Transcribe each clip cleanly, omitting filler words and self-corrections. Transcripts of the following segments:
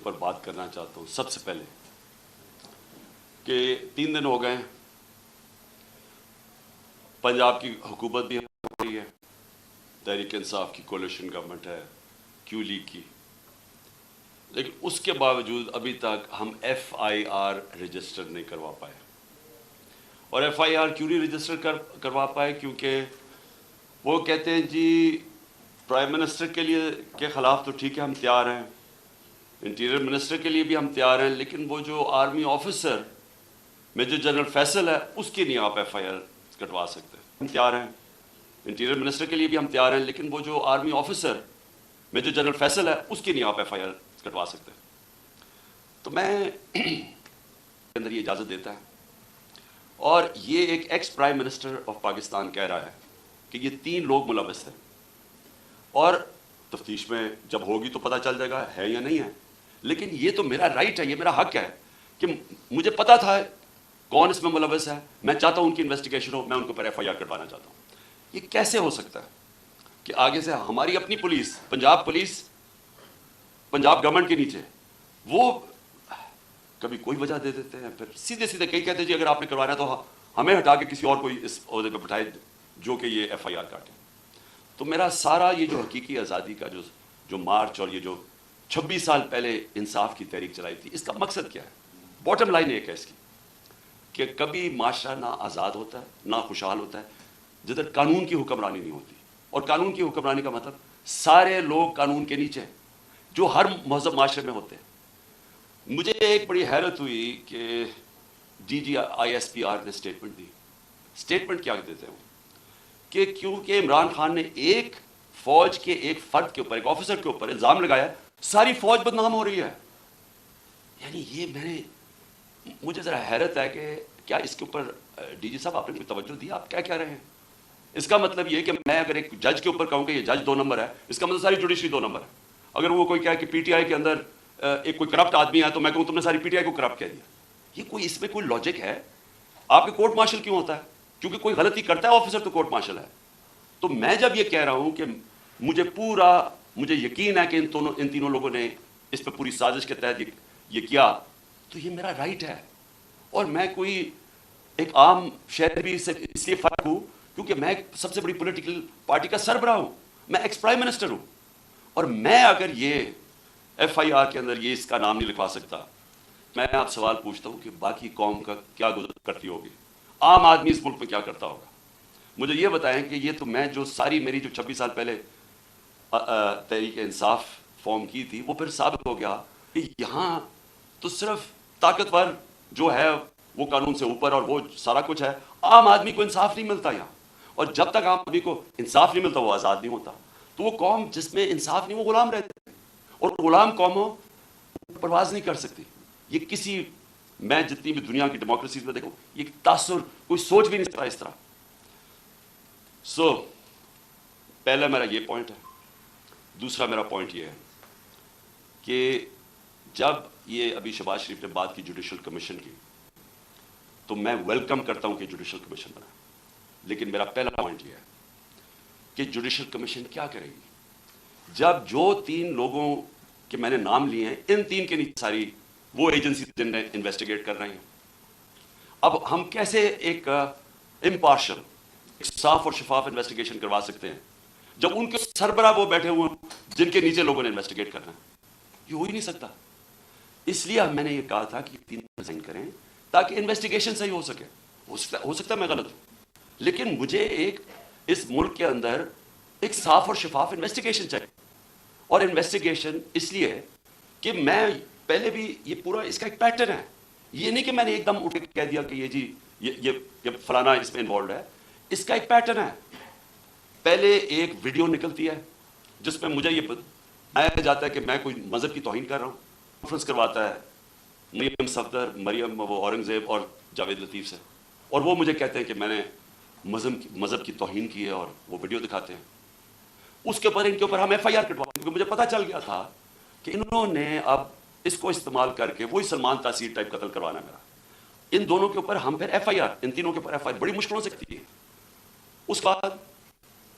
اوپر بات کرنا چاہتا ہوں. سب سے پہلے کہ 3 دن ہو گئے پنجاب کی حکومت بھی ہو رہی ہے, تحریک انصاف کی کولیشن گورنمنٹ ہے, کیو لیگ کی, لیکن اس کے باوجود ابھی تک ہم ایف آئی آر رجسٹر نہیں کروا پائے. اور ایف آئی آر کیوں نہیں رجسٹر کروا پائے؟ کیونکہ وہ کہتے ہیں جی پرائم منسٹر کے خلاف تو ٹھیک ہے ہم تیار ہیں, انٹیریئر منسٹر کے لیے بھی ہم تیار ہیں, لیکن وہ جو army officer major general Faisal ہے اس کی نہیں آپ ایف آئی آر کٹوا سکتے. ہم تیار ہیں, انٹیریئر منسٹر کے لیے بھی ہم تیار ہیں, لیکن وہ جو army officer major general Faisal ہے اس کی نہیں آپ ایف آئی آر کٹوا سکتے. تو میں اندر یہ اجازت دیتا ہے, اور یہ ایک ex prime minister of Pakistan کہہ رہا ہے کہ یہ 3 لوگ ملوث ہیں, اور تفتیش میں جب ہوگی تو پتہ چل جائے گا ہے یا نہیں ہے. لیکن یہ تو میرا رائٹ ہے, یہ میرا حق ہے کہ مجھے پتا تھا کون اس میں ملوث ہے, میں چاہتا ہوں ان کی انویسٹیگیشن ہو, میں ان کے اوپر ایف آئی آر کٹوانا چاہتا ہوں. یہ کیسے ہو سکتا ہے کہ آگے سے ہماری اپنی پولیس, پنجاب گورنمنٹ کے نیچے, وہ کبھی کوئی وجہ دے دیتے ہیں, پھر سیدھے کئی کہتے ہیں جی اگر آپ نے کروانا ہے تو ہمیں ہٹا کے کسی اور کو اس عہدے پہ بٹھائے جو کہ یہ ایف آئی آر کاٹے. تو میرا سارا یہ جو حقیقی آزادی کا جو مارچ اور یہ جو 26 سال پہلے انصاف کی تحریک چلائی تھی, اس کا مقصد کیا ہے؟ باٹم لائن ایک ہے اس کی کہ کبھی معاشرہ نہ آزاد ہوتا ہے نہ خوشحال ہوتا ہے جدھر قانون کی حکمرانی نہیں ہوتی. اور قانون کی حکمرانی کا مطلب سارے لوگ قانون کے نیچے ہیں جو ہر مہذب معاشرے میں ہوتے ہیں. مجھے ایک بڑی حیرت ہوئی کہ D G I S P R نے اسٹیٹمنٹ دی. اسٹیٹمنٹ کیا دیتے ہیں کہ کیونکہ عمران خان نے ایک فوج کے ایک فرد کے اوپر, ایک آفیسر کے اوپر الزام لگایا, ساری فوج بدنام ہو رہی ہے. یعنی یہ مجھے ذرا حیرت ہے کہ کیا اس کے اوپر ڈی جی صاحب آپ نے کوئی توجہ دی؟ آپ کیا کہہ رہے ہیں؟ اس کا مطلب یہ کہ میں اگر ایک جج کے اوپر کہوں کہ یہ جج 2 نمبر ہے, اس کا مطلب ساری جوڈیشری 2 نمبر ہے. اگر وہ کوئی کہے کہ پی ٹی آئی کے اندر ایک کوئی کرپٹ آدمی ہے تو میں کہوں تم نے ساری پی ٹی آئی کو کرپٹ کہہ دیا. یہ کوئی اس میں کوئی لاجک ہے؟ آپ کے کورٹ مارشل کیوں ہوتا ہے؟ کیونکہ کوئی غلطی کرتا ہے آفیسر تو کورٹ مارشل ہے. تو میں جب یہ کہہ رہا ہوں کہ مجھے یقین ہے کہ ان تینوں لوگوں نے اس پہ پوری سازش کے تحت یہ کیا, تو یہ میرا رائٹ ہے. اور میں کوئی ایک عام شہری سے اس لیے فرق ہوں کیونکہ میں سب سے بڑی پولیٹیکل پارٹی کا سربراہ ہوں, میں ایکس پرائم منسٹر ہوں. اور میں اگر یہ ایف آئی آر کے اندر یہ اس کا نام نہیں لکھوا سکتا, میں آپ سوال پوچھتا ہوں کہ باقی قوم کا کیا گزر کرتی ہوگی, عام آدمی اس ملک میں کیا کرتا ہوگا. مجھے یہ بتائیں کہ یہ تو میں جو میری جو 26 سال پہلے تحریک انصاف فارم کی تھی, وہ پھر ثابت ہو گیا کہ یہاں تو صرف طاقتور جو ہے وہ قانون سے اوپر اور وہ سارا کچھ ہے, عام آدمی کو انصاف نہیں ملتا یہاں. اور جب تک عام آدمی کو انصاف نہیں ملتا وہ آزاد نہیں ہوتا. تو وہ قوم جس میں انصاف نہیں وہ غلام رہتے ہیں, اور غلام قوموں پرواز نہیں کر سکتی. یہ میں جتنی بھی دنیا کی ڈیموکریسیز میں دیکھوں, یہ تاثر کوئی سوچ بھی نہیں سکتا اس طرح. پہلا میرا یہ پوائنٹ ہے. دوسرا میرا پوائنٹ یہ ہے کہ جب یہ ابھی شہباز شریف نے بات کی جوڈیشل کمیشن کی, تو میں ویلکم کرتا ہوں کہ جوڈیشل کمیشن بنا. لیکن میرا پہلا پوائنٹ یہ ہے کہ جوڈیشل کمیشن کیا کرے گی جب جو 3 لوگوں کے میں نے نام لیے ہیں, ان 3 کے نیچے ساری وہ ایجنسی جن نے انویسٹیگیٹ کر رہی ہیں. اب ہم کیسے ایک امپارشل, صاف اور شفاف انویسٹیگیشن کروا سکتے ہیں جب ان کے سربراہ وہ بیٹھے ہوئے جن کے نیچے لوگوں نے انویسٹیگیٹ کرنا ہے؟ یہ ہو ہی نہیں سکتا. اس لیے میں نے یہ کہا تھا کہ 3 ریزائن کریں تاکہ انویسٹیگیشن صحیح ہو سکے. ہو سکتا ہے میں غلط ہوں, لیکن مجھے اس ملک کے اندر ایک صاف اور شفاف انویسٹیگیشن چاہیے. اور انویسٹیگیشن اس لیے کہ میں پہلے بھی یہ پورا اس کا ایک پیٹرن ہے. یہ نہیں کہ میں نے ایک دم اٹھ کے کہہ دیا کہ یہ جی یہ فلانا اس میں انوالوڈ ہے. اس کا ایک پیٹرن ہے. پہلے ایک ویڈیو نکلتی ہے جس میں مجھے یہ بتایا جاتا ہے کہ میں کوئی مذہب کی توہین کر رہا ہوں. کانفرنس کرواتا ہے مریم صفدر, مریم وہ اورنگزیب اور جاوید لطیف سے, اور وہ مجھے کہتے ہیں کہ میں نے مذہب کی توہین کی ہے, اور وہ ویڈیو دکھاتے ہیں. اس کے اوپر ان کے اوپر ہم ایف آئی آر کٹواتے ہیں, کیونکہ مجھے پتا چل گیا تھا کہ انہوں نے اب اس کو استعمال کر کے وہی سلمان تاثیر ٹائپ قتل کروانا میرا. ان دونوں کے اوپر ہم پھر ایف آئی آر, ان تینوں کے اوپر ایف آئی آر بڑی مشکل ہو سکتی ہے. اس کے بعد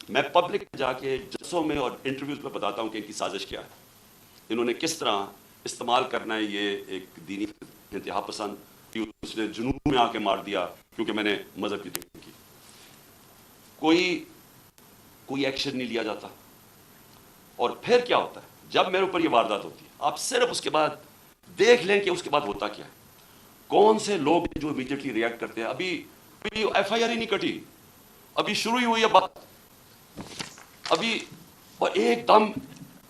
میں پبلک جا کے جلسوں میں اور انٹرویوز میں بتاتا ہوں کہ ان کی سازش کیا ہے, انہوں نے کس طرح استعمال کرنا ہے یہ ایک دینی انتہا پسند کہ اس نے جنون میں آ کے مار دیا کیونکہ میں نے مذہب کی تقریر کی. کوئی ایکشن نہیں لیا جاتا. اور پھر کیا ہوتا ہے جب میرے اوپر یہ واردات ہوتی ہے, آپ صرف اس کے بعد دیکھ لیں کہ اس کے بعد ہوتا کیا ہے. کون سے لوگ جو امیڈیٹلی ریئیکٹ کرتے ہیں. ابھی ایف آئی آر ہی نہیں کٹی, ابھی شروع ہی ہوئی ہے بات, ابھی اور ایک دم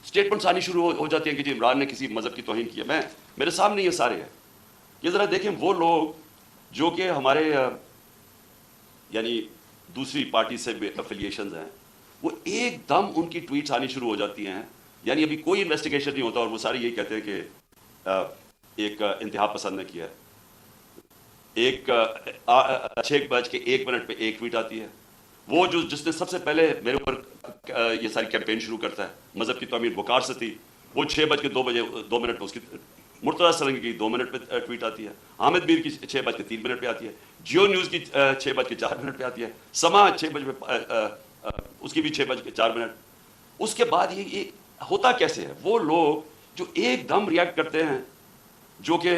اسٹیٹمنٹس آنی شروع ہو جاتی ہیں کہ جی عمران نے کسی مذہب کی توہین کی ہے. میرے سامنے یہ سارے ہیں. یہ ذرا دیکھیں وہ لوگ جو کہ ہمارے یعنی دوسری پارٹی سے افیلیشنز ہیں, وہ ایک دم ان کی ٹویٹس آنی شروع ہو جاتی ہیں. یعنی ابھی کوئی انویسٹیگیشن نہیں ہوتا اور وہ سارے یہی کہتے ہیں کہ ایک انتہا پسند نے کیا ہے. ایک 6:01 پہ ایک ٹویٹ آتی ہے, وہ جس نے سب سے پہلے میرے اوپر یہ ساری کیمپین شروع کرتا ہے مذہب کی توہین وقار سے تھی, وہ 6:02 پہ اس کی مرتضیٰ سرنگی کی 2 منٹ پہ ٹویٹ آتی ہے, حامد میر کی 6:03 پہ آتی ہے, جیو نیوز کی 6:04 پہ آتی ہے, سما 6 بجے اس کی بھی 6:04. اس کے بعد یہ ہوتا کیسے ہے؟ وہ لوگ جو ایک دم ریئیکٹ کرتے ہیں جو کہ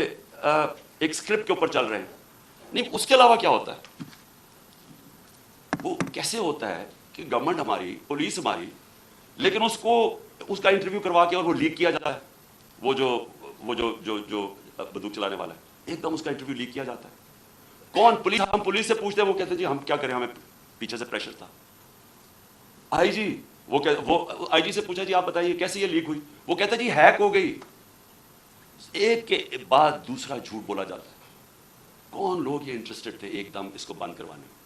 ایک اسکرپٹ کے اوپر چل رہے ہیں. نہیں, اس کے علاوہ کیا ہوتا ہے؟ وہ کیسے ہوتا ہے کہ گورنمنٹ ہماری, پولیس ہماری, لیکن اس کا انٹرویو کروا کے اور وہ لیک کیا جاتا ہے. وہ جو بندوق چلانے والا ہے, ایک دم اس کا انٹرویو لیک کیا جاتا ہے. کون؟ پولیس. ہم پولیس سے پوچھتے ہیں, وہ کہتے ہیں جی ہم کیا کریں, ہمیں پیچھے سے پریشر تھا. آئی جی وہ آئی جی سے پوچھا جی آپ بتائیے کیسے یہ لیک ہوئی, وہ کہتا ہے جی ہیک ہو گئی. ایک کے بعد دوسرا جھوٹ بولا جاتا ہے. کون لوگ یہ انٹرسٹڈ تھے ایک دم اس کو بند کروانے میں؟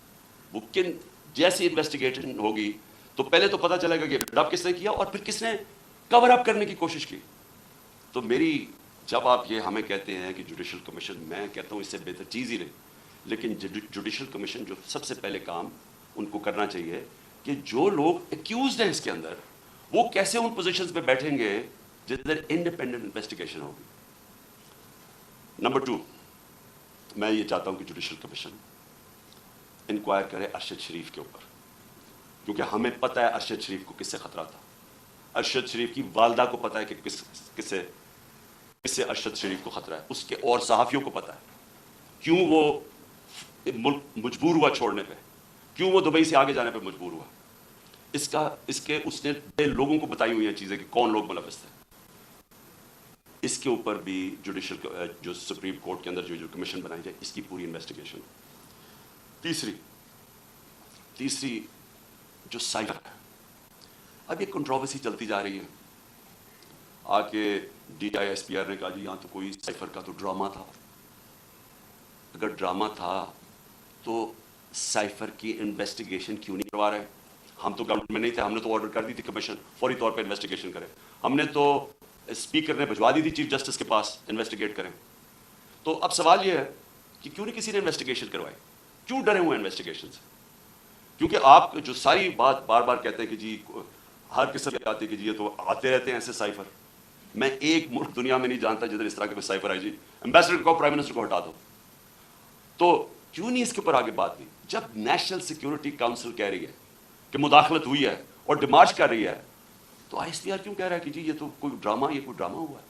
وہ کن جیسی انویسٹیگیشن ہوگی تو پہلے تو پتہ چلے گا کہ ڈب کس نے کیا اور پھر کس نے کور اپ کرنے کی کوشش کی. تو میری جب آپ یہ ہمیں کہتے ہیں کہ جوڈیشل کمیشن, میں کہتا ہوں اس سے بہتر چیز ہی نہیں, لیکن جوڈیشل کمیشن جو سب سے پہلے کام ان کو کرنا چاہیے کہ جو لوگ ایکیوزڈ ہیں اس کے اندر, وہ کیسے ان پوزیشنز پہ بیٹھیں گے جدھر انڈیپینڈنٹ انویسٹیگیشن ہوگی. نمبر 2, میں یہ چاہتا ہوں کہ جوڈیشل کمیشن انکوائر کرے ارشد شریف کے اوپر, کیونکہ ہمیں پتہ ہے ارشد شریف کو کس سے خطرہ تھا. ارشد شریف کی والدہ کو پتہ ہے کہ کس سے ارشد شریف کو خطرہ ہے, اس کے اور صحافیوں کو پتہ ہے کیوں وہ ملک مجبور ہوا چھوڑنے پہ, کیوں وہ دبئی سے آگے جانے پہ مجبور ہوا. اس نے لوگوں کو بتائی ہوئی ہیں چیزیں کہ کون لوگ ملوث تھے. اس کے اوپر بھی جوڈیشل جو سپریم کورٹ کے اندر جو کمیشن بنائی جائے, اس کی پوری انویسٹیگیشن. تیسری جو سائفر ہے, اب یہ کنٹروورسی چلتی جا رہی ہے. آ کے D I S P R نے کہا جی یہاں تو کوئی سائفر کا تو ڈرامہ تھا. اگر ڈرامہ تھا تو سائفر کی انویسٹیگیشن کیوں نہیں کروا رہے؟ ہم تو گورنمنٹ میں نہیں تھے, ہم نے تو آرڈر کر دی تھی کمیشن فوری طور پہ انویسٹیگیشن کرے. ہم نے تو اسپیکر نے بھجوا دی تھی چیف جسٹس کے پاس انویسٹیگیٹ کریں. تو اب سوال یہ ہے کہ کیوں نہیں کسی نے انویسٹیگیشن کروائی؟ کیوں ڈرے ہوئے انویسٹیگیشن سے؟ کیونکہ آپ جو ساری بات بار بار کہتے ہیں کہ جی ہر قسم کے آتے کہ جی یہ تو آتے رہتے ہیں ایسے سائفر. میں ایک ملک دنیا میں نہیں جانتا جدھر اس طرح کے سائفر آئی. جی امبیسڈر کو, پرائم منسٹر کو ہٹا دو. تو کیوں نہیں اس کے اوپر آگے بات ہوئی؟ جب نیشنل سیکیورٹی کاؤنسل کہہ رہی ہے کہ مداخلت ہوئی ہے اور ڈیمارچ کر رہی ہے, تو آئی ایس پی آر کیوں کہہ رہا ہے کہ جی یہ تو کوئی ڈرامہ ہوا ہے؟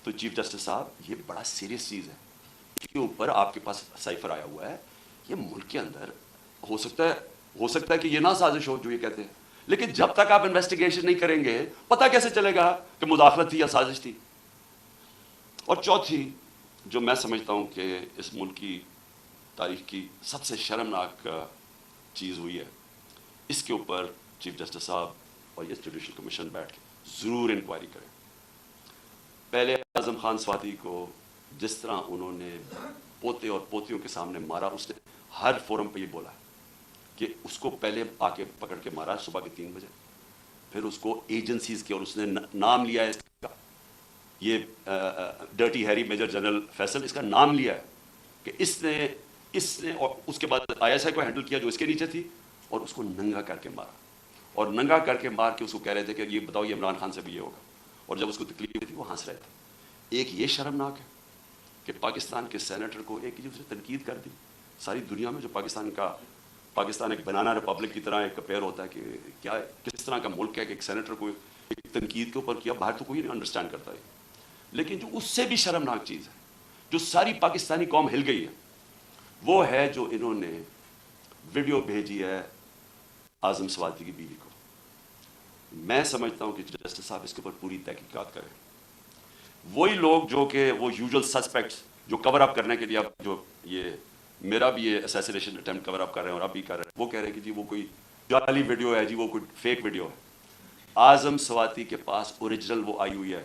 تو چیف جسٹس صاحب یہ بڑا سیریس چیز ہے. اس کے اوپر آپ کے پاس سائفر آیا ہوا ہے, یہ ملک کے اندر ہو سکتا ہے کہ یہ نہ سازش ہو جو یہ کہتے ہیں, لیکن جب تک آپ انویسٹیگیشن نہیں کریں گے پتہ کیسے چلے گا کہ مداخلت تھی یا سازش تھی. اور چوتھی جو میں سمجھتا ہوں کہ اس ملک کی تاریخ کی سب سے شرمناک چیز ہوئی ہے, اس کے اوپر چیف جسٹس صاحب اور یہ جوڈیشل کمیشن بیٹھ کے ضرور انکوائری کریں. پہلے اعظم خان سواتی کو جس طرح انہوں نے پوتے اور پوتیوں کے سامنے مارا, اس نے ہر فورم پہ یہ بولا کہ اس کو پہلے آ کے پکڑ کے مارا صبح کے 3 بجے, پھر اس کو ایجنسیز کے, اور اس نے نام لیا ہے اس کا, یہ dirty Harry major general Faisal, اس کا نام لیا ہے کہ اس نے اور اس کے بعد آئی ایس آئی کو ہینڈل کیا جو اس کے نیچے تھی, اور اس کو ننگا کر کے مارا, اور ننگا کر کے مار کے اس کو کہہ رہے تھے کہ یہ بتاؤ یہ عمران خان سے بھی یہ ہوگا, اور جب اس کو تکلیف تھی وہ ہنس رہے تھے. ایک یہ شرمناک ہے کہ پاکستان کے سینیٹر کو ایک دوسرے تنقید کر دی. ساری دنیا میں جو پاکستان ایک بنانا ریپبلک کی طرح ایک پیئر ہوتا ہے کہ کیا کس طرح کا ملک ہے کہ ایک سینیٹر کو ایک تنقید کے اوپر کیا, باہر تو کوئی نہیں انڈرسٹینڈ کرتا ہے. لیکن جو اس سے بھی شرمناک چیز ہے, جو ساری پاکستانی قوم ہل گئی ہے, وہ ہے جو انہوں نے ویڈیو بھیجی ہے اعظم سواتی کی بیوی کو. میں سمجھتا ہوں کہ جسٹس صاحب اس کے اوپر پوری تحقیقات کریں. وہی لوگ جو کہ وہ یوزول سسپیکٹس جو کور اپ کرنے کے لیے اب جو یہ میرا بھی یہ اسیسینیشن اٹیمپٹ کور اپ کر رہے ہیں اور اب بھی کر رہے ہیں, وہ کہہ رہے ہیں کہ جی وہ کوئی جعلی ویڈیو ہے, جی وہ کوئی فیک ویڈیو ہے. اعظم سواتی کے پاس اوریجنل وہ آئی ہوئی ہے,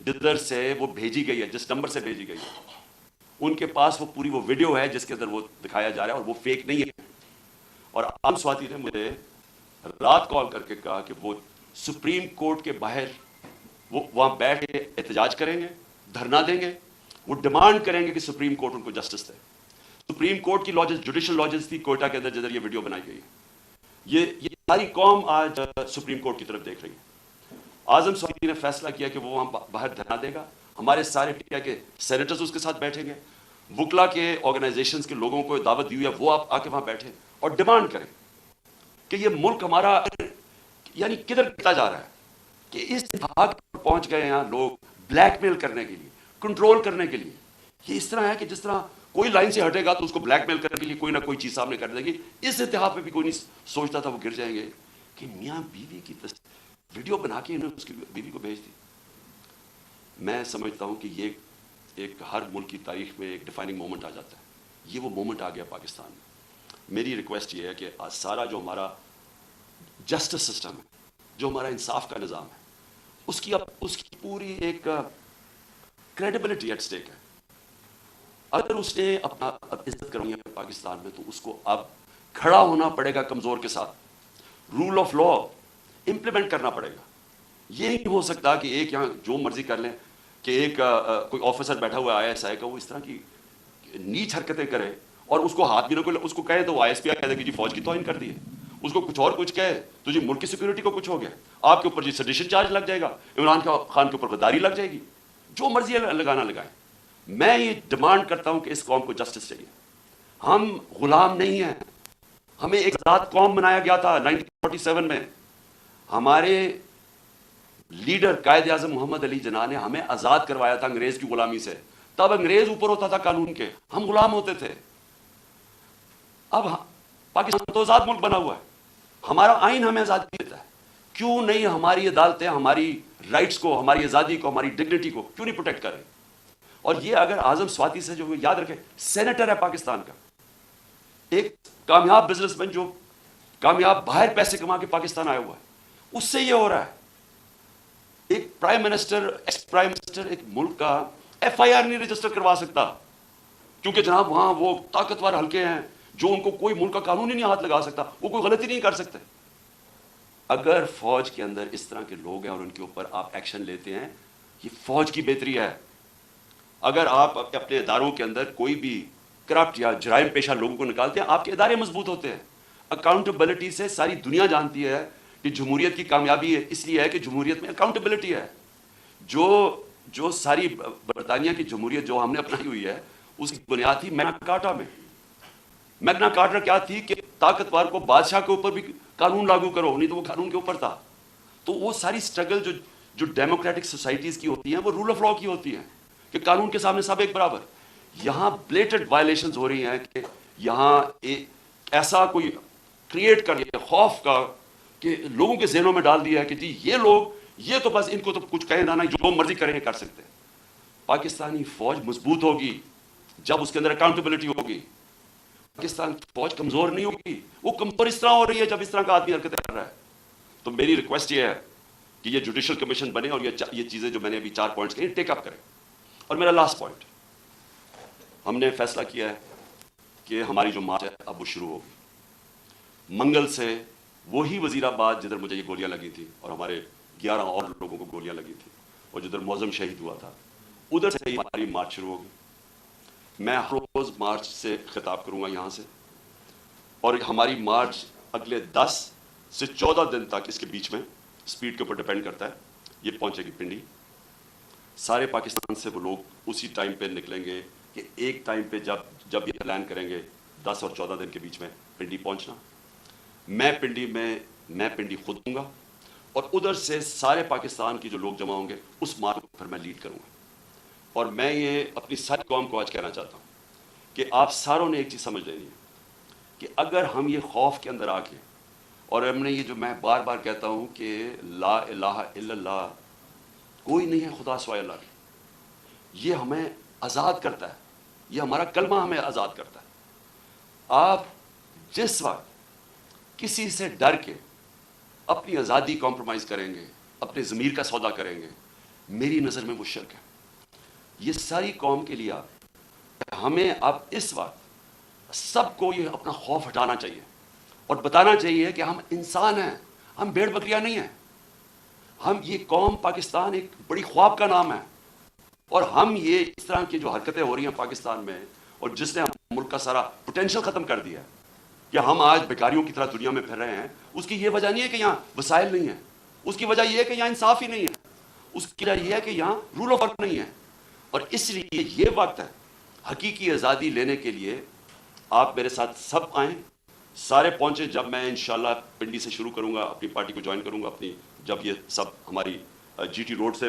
جدھر سے وہ بھیجی گئی ہے, جس نمبر سے بھیجی گئی ہے, ان کے پاس وہ پوری وہ ویڈیو ہے جس کے اندر وہ دکھایا جا رہا ہے, اور وہ فیک نہیں ہے. اور اعظم سواتی نے مجھے رات کال کر کے کہا کہ وہ سپریم کورٹ کے باہر وہ وہاں بیٹھ کے احتجاج کریں گے, دھرنا دیں گے, وہ ڈیمانڈ کریں گے کہ سپریم کورٹ ان کو جسٹس دے. سپریم کورٹ کی لاجز, جوڈیشل لاجز تھی کوئٹہ کے اندر جدھر یہ ویڈیو بنائی گئی ہے. یہ ساری قوم آج سپریم کورٹ کی طرف دیکھ رہی ہے. اعظم سواتی نے فیصلہ کیا کہ وہ وہاں باہر دھرنا دے گا, ہمارے سارے پی کے سینیٹرز اس کے ساتھ بیٹھیں گے, وکلا کے آرگنائزیشنز کے لوگوں کو دعوت دی ہوئی ہے, وہ آپ آ کے وہاں بیٹھیں اور ڈیمانڈ کریں کہ یہ ملک ہمارا یعنی کدھر گرتا جا رہا ہے, کہ اس حد پر پہنچ گئے یہاں لوگ بلیک میل کرنے کے لیے, کنٹرول کرنے کے لیے. یہ اس طرح ہے کہ جس طرح کوئی لائن سے ہٹے گا تو اس کو بلیک میل کرنے کے لیے کوئی نہ کوئی چیز سامنے کر دے گی. اس اتحاد پہ بھی کوئی نہیں سوچتا تھا وہ گر جائیں گے کہ میاں بیوی کی ویڈیو بنا کے انہوں نے اس کی بیوی کو بھیج دی. میں سمجھتا ہوں کہ یہ ایک ہر ملک کی تاریخ میں ایک ڈیفائننگ مومنٹ آ جاتا ہے. یہ وہ مومنٹ آ گیا پاکستان میں. میری ریکویسٹ یہ ہے کہ سارا جو ہمارا جسٹس سسٹم ہے, جو ہمارا انصاف کا نظام ہے, اس کی پوری ایک کریڈیبلٹی ایٹ سٹیک ہے. اگر اس نے اپنا عزت کرنی ہے پاکستان میں تو اس کو اب کھڑا ہونا پڑے گا کمزور کے ساتھ, رول آف لا امپلیمنٹ کرنا پڑے گا. یہ نہیں ہو سکتا کہ ایک یہاں جو مرضی کر لیں, کہ ایک کوئی آفیسر بیٹھا ہوا ہے ISI کا, وہ اس طرح کی نیچ حرکتیں کرے اور اس کو ہاتھ بھی نہ کوئی اس کو کہے تو ISPI کہہ دے کہ جی فوج کی توہین کر دی ہے, اس کو کچھ اور کچھ کہے تو جی ملک کی سیکورٹی کو کچھ ہو گیا, آپ کے اوپر جی سیڈیشن چارج لگ جائے گا, عمران خان کے اوپر غداری لگ جائے گی, جو مرضی لگانا لگائیں. میں یہ ڈیمانڈ کرتا ہوں کہ اس قوم کو جسٹس چاہیے. ہم غلام نہیں ہیں, ہمیں ایک آزاد قوم بنایا گیا تھا 1947 میں. ہمارے لیڈر قائد اعظم محمد علی جناح نے ہمیں آزاد کروایا تھا انگریز کی غلامی سے. تب انگریز اوپر ہوتا تھا قانون کے, ہم غلام ہوتے تھے. اب پاکستان تو آزاد ملک بنا ہوا ہے, ہمارا آئین ہمیں آزادی دیتا ہے. کیوں نہیں ہماری عدالتیں ہماری رائٹس کو, ہماری آزادی کو, ہماری ڈگنیٹی کو کیوں نہیں پروٹیکٹ کر رہی؟ اور یہ اگر اعظم سواتی سے جو یاد رکھے, سینیٹر ہے پاکستان کا, ایک کامیاب بزنس مین جو کامیاب باہر پیسے کما کے پاکستان آیا ہوا ہے, اس سے یہ ہو رہا ہے. ایک prime minister, ex prime minister ایک ملک کا FIR نہیں رجسٹر کروا سکتا, کیونکہ جناب وہاں وہ طاقتور حلقے ہیں جو ان کو کوئی ملک کا قانون ہی نہیں ہاتھ لگا سکتا, وہ کوئی غلطی نہیں کر سکتے. اگر فوج کے اندر اس طرح کے لوگ ہیں اور ان کے اوپر آپ ایکشن لیتے ہیں, یہ فوج کی بہتری ہے. اگر آپ اپنے اداروں کے اندر کوئی بھی کرپٹ یا جرائم پیشہ لوگوں کو نکالتے ہیں, آپ کے ادارے مضبوط ہوتے ہیں. اکاؤنٹیبلٹی سے ساری دنیا جانتی ہے کہ جمہوریت کی کامیابی ہے اس لیے ہے کہ جمہوریت میں اکاؤنٹیبلٹی ہے. جو ساری برطانیہ کی جمہوریت جو ہم نے اپنائی ہوئی ہے, اس کی بنیاد تھی میگنا کارٹا میں. میگنا کارٹا کیا تھی کہ طاقتور کو بادشاہ کے اوپر بھی قانون لاگو کرو, نہیں تو وہ قانون کے اوپر تھا. تو وہ ساری سٹرگل جو ڈیموکریٹک سوسائٹیز کی ہوتی ہیں وہ رول آف لا کی ہوتی ہیں, کہ قانون کے سامنے سب ایک برابر. یہاں بلیٹڈ وائلیشنز ہو رہی ہیں کہ یہاں ایسا کوئی کریٹ کر دیا خوف کا کہ لوگوں کے ذہنوں میں ڈال دیا ہے کہ جی یہ لوگ, یہ تو بس ان کو تو کچھ کہیں نہ جو مرضی کریں کر سکتے ہیں. پاکستانی فوج مضبوط ہوگی جب اس کے اندر اکاؤنٹیبلٹی ہوگی. پاکستان کی فوج کمزور نہیں ہوگی, وہ کمزور اس طرح ہو رہی ہے جب اس طرح کا آدمی حرکتیں کر رہا ہے. تو میری ریکویسٹ یہ ہے کہ یہ جوڈیشل کمیشن بنے اور یہ چیزیں جو میں نے ابھی 4 پوائنٹس کہی ٹیک اپ کریں. اور میرا لاسٹ پوائنٹ, ہم نے فیصلہ کیا ہے کہ ہماری جو مارچ ہے اب وہ شروع ہوگی. منگل سے وہی وزیر آباد جدھر مجھے یہ گولیاں لگی تھی اور ہمارے 11 اور لوگوں کو گولیاں لگی تھی اور جدھر معظم شہید ہوا تھا, ادھر سے ہی ہماری مارچ شروع ہوگی. میں ہر روز مارچ سے خطاب کروں گا یہاں سے, اور ہماری مارچ اگلے 10 سے 14 دن تک, اس کے بیچ میں سپیڈ کے اوپر ڈیپینڈ کرتا ہے, یہ پہنچے گی پنڈی. سارے پاکستان سے وہ لوگ اسی ٹائم پہ نکلیں گے کہ ایک ٹائم پہ جب یہ پلان کریں گے 10 اور 14 دن کے بیچ میں پنڈی پہنچنا. میں پنڈی خود ہوں گا, اور ادھر سے سارے پاکستان کی جو لوگ جمع ہوں گے اس مارچ پھر میں لیڈ کروں گا۔ اور میں یہ اپنی ساری قوم کو آج کہنا چاہتا ہوں کہ آپ ساروں نے ایک چیز سمجھ لینی ہے کہ اگر ہم یہ خوف کے اندر آ کے، اور ہم نے یہ جو میں بار بار کہتا ہوں کہ لا الہ الا اللہ، کوئی نہیں ہے خدا سوائے اللہ کے، یہ ہمیں آزاد کرتا ہے، یہ ہمارا کلمہ ہمیں آزاد کرتا ہے۔ آپ جس وقت کسی سے ڈر کے اپنی آزادی کمپرومائز کریں گے، اپنے ضمیر کا سودا کریں گے، میری نظر میں وہ شرک ہے۔ یہ ساری قوم کے لیے ہمیں اب اس وقت سب کو یہ اپنا خوف ہٹانا چاہیے اور بتانا چاہیے کہ ہم انسان ہیں، ہم بھیڑ بکریاں نہیں ہیں۔ ہم یہ قوم پاکستان ایک بڑی خواب کا نام ہے، اور ہم یہ اس طرح کی جو حرکتیں ہو رہی ہیں پاکستان میں، اور جس نے ملک کا سارا پوٹینشل ختم کر دیا ہے کہ ہم آج بیکاریوں کی طرح دنیا میں پھر رہے ہیں، اس کی یہ وجہ نہیں ہے کہ یہاں وسائل نہیں ہیں، اس کی وجہ یہ ہے کہ یہاں انصاف ہی نہیں ہے، اس کی وجہ یہ ہے کہ یہاں رول آف لاء نہیں ہے۔ اور اس لیے یہ وقت ہے حقیقی آزادی لینے کے لیے۔ آپ میرے ساتھ سب آئیں، سارے پہنچے۔ جب میں انشاءاللہ پنڈی سے شروع کروں گا، اپنی پارٹی کو جوائن کروں گا، اپنی جب یہ سب ہماری جی ٹی روڈ سے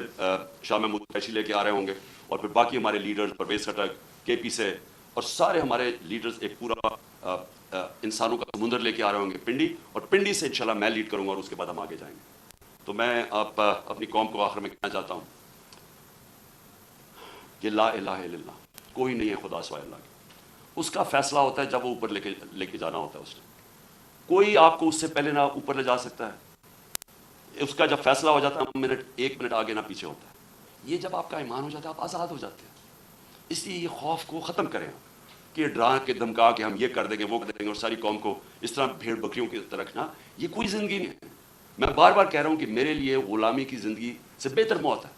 شاہ محمود قریشی لے کے آ رہے ہوں گے، اور پھر باقی ہمارے لیڈرز پرویز خٹک، کے پی سے، اور سارے ہمارے لیڈرز ایک پورا انسانوں کا سمندر لے کے آ رہے ہوں گے پنڈی، اور پنڈی سے انشاءاللہ میں لیڈ کروں گا، اور اس کے بعد ہم آگے جائیں گے۔ تو میں اپنی قوم کو آخر میں کہنا چاہتا ہوں کہ لا الہ الا اللہ، کوئی نہیں ہے خدا سوائے اللہ کے۔ اس کا فیصلہ ہوتا ہے جب وہ اوپر لے کے جانا ہوتا ہے اس نے، کوئی آپ کو اس سے پہلے نہ اوپر لے جا سکتا ہے۔ اس کا جب فیصلہ ہو جاتا ہے، ایک منٹ آگے نہ پیچھے ہوتا ہے۔ یہ جب آپ کا ایمان ہو جاتا ہے، آپ آزاد ہو جاتے ہیں۔ اس لیے یہ خوف کو ختم کریں کہ ڈرا کے دھمکا کے ہم یہ کر دیں گے، وہ کر دیں گے، اور ساری قوم کو اس طرح بھیڑ بکریوں کی طرح رکھنا، یہ کوئی زندگی نہیں ہے۔ میں بار بار کہہ رہا ہوں کہ میرے لیے غلامی کی زندگی سے بہتر موت ہے،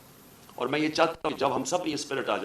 اور میں یہ چاہتا ہوں کہ جب ہم سب یہ اسپرٹ آ جائے